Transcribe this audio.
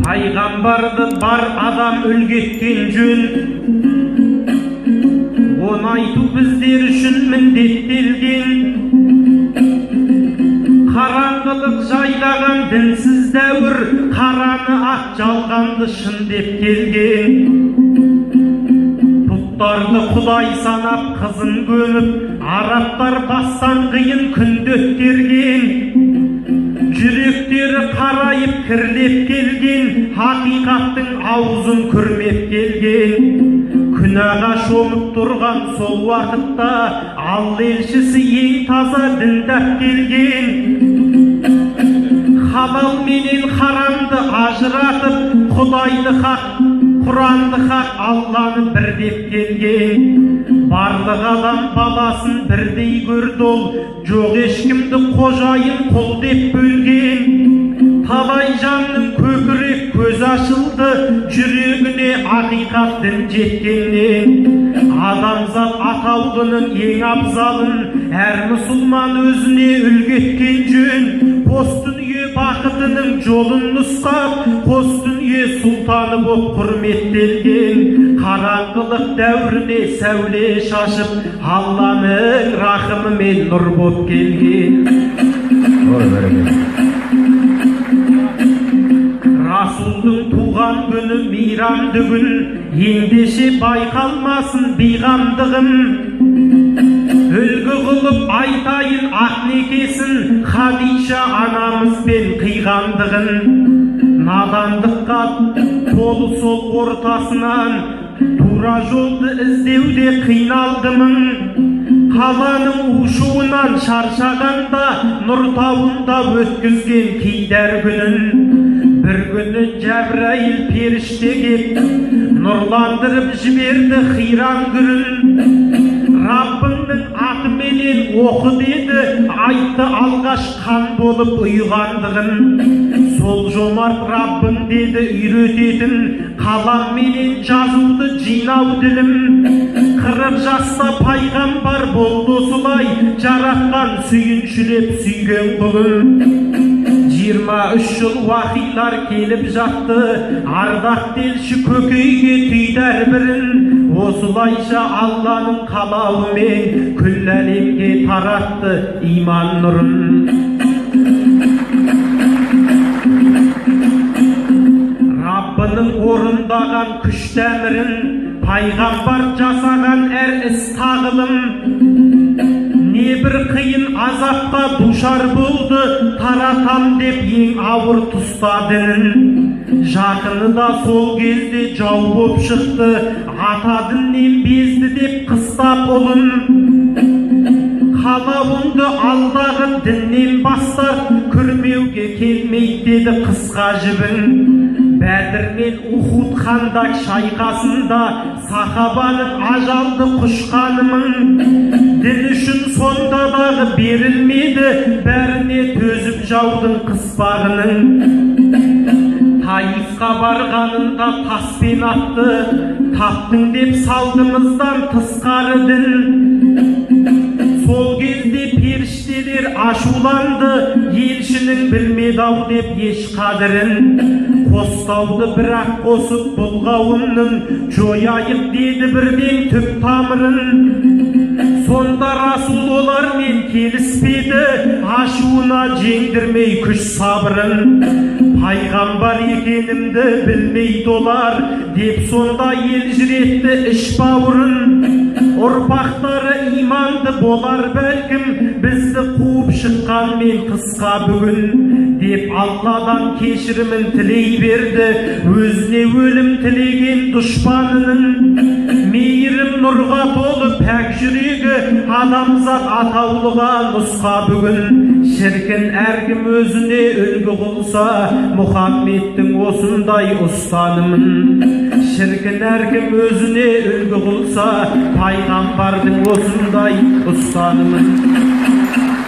Пайғамбарды бар адам үлгеткен жөн, оны айту біздер үшін міндеттелген. Қараңғылық жайлаған дінсіз дәуір, қараны ақ жалғанды шын деп келген. Пұттарды құдай санап қызын көміп, арабтар бастан қиын күнді өткерген. Жүректері қарайып кірлеп келген, хақиқаттың аузын күрмеп келген. Күнәға шомып тұрған сол уақытта Алла елшісі ең таза діндап келген. Халал менен харамды ажыратып, Құдайды хақ, Құранды хақ, Алланы бір деп келген. Барлық адам баласын бірдей көрді ол, жоқ ешкімді қожайын құл деп бөлген. Талай жанның көкірек көз ашылды, жүрегіне ақиқат дін жеткеннен. Адамзат атаулының ең абзалын әр мұсылман өзіне үлгеткен жөн. Қос дүние бақытының жолын нұсқап, қос дүние сұлтаны боп құрметтелген. Қараңғылық дәуіріне сәуле шашып, Алланың рахымымен нұр боп келген. Расулдың туған күні мейрамды күн, ендеше байқалмасын бейғамдығым. Үлгі қылып айтайын ақнекесін, Хадиша анамызбен қиғандығын. Надандыққа толы сол ортасынан, тура жолды іздеуде қиналдымын. Қаланың ушуынан шаршағанда, Нұртауында өткізген кейдер күнін. Bir günü Cebrail perişte kep, nurlandırıp жіберді хиран күрін. Rabbinin adı menen oku dedi, айтты алғаш қан болып ұйғандығын. Сол жомарт Rabbin dedi үйрететін, қалам менен жазуды жинау ділім. 40 жаста пайғамбар болды осылай, жаратқан сүйіншілеп сүйген құлын. 23 жыл уақилар келіп жатты, ардақ телші көкейге түйдер бірін. Осылайша Алланың қалауымен күллі әлемге таратты иман нұрын. Раббының орындаған күш тәмірін, пайғамбар жасаған әр іс тағылым. Не бір қиын азапқа душар болды, таратам деп ең ауыр тұстадың. Жақыны да сол кезде жау боп шықты, ата діннен безді деп қыстап ұлын. Қалауыңды алдағы діннен бастар, күрмеуге келмейді деді қысқа жібін. Бәдір мен Ухуд хандақ шайқасында сахабаның ажалды құшқанымын. Дін үшін сонда дағы берілмеді, бәріне төзіп жаудың қыспағының. Таифқа барғанында таспен атты, таптың деп салдымыздан тысқары дін. Сол кезде періштелер ашуланды, елшінің білмеді-ау деп еш қадірін. Қостауды бірақ қосып бұл қауымның, жояйық деді бірден түп тамырын. Сонда Расул олармен келіспеді, ашуына жеңдірмей күш сабырын. Пайғамбар екенімді білмейді олар, деп сонда елжіретті іш бауырын. Ұрпақтары иманды болар бәлкім, бізді қуып шыққанмен қысқа бүгін. Деп Алладан кешірімін тілей берді, өзіне өлім тілеген дұшпанының. Мейірім нұрға толы пәк жүрегі, адамзат атаулыға нұсқа бүгін. Шіркін әркім өзіне үлгі қылса, Мұхаммедтің осындай ұстанымын. Шіркін әркім өзіне үлгі қылса, пайғамбардың осындай ұстанымын.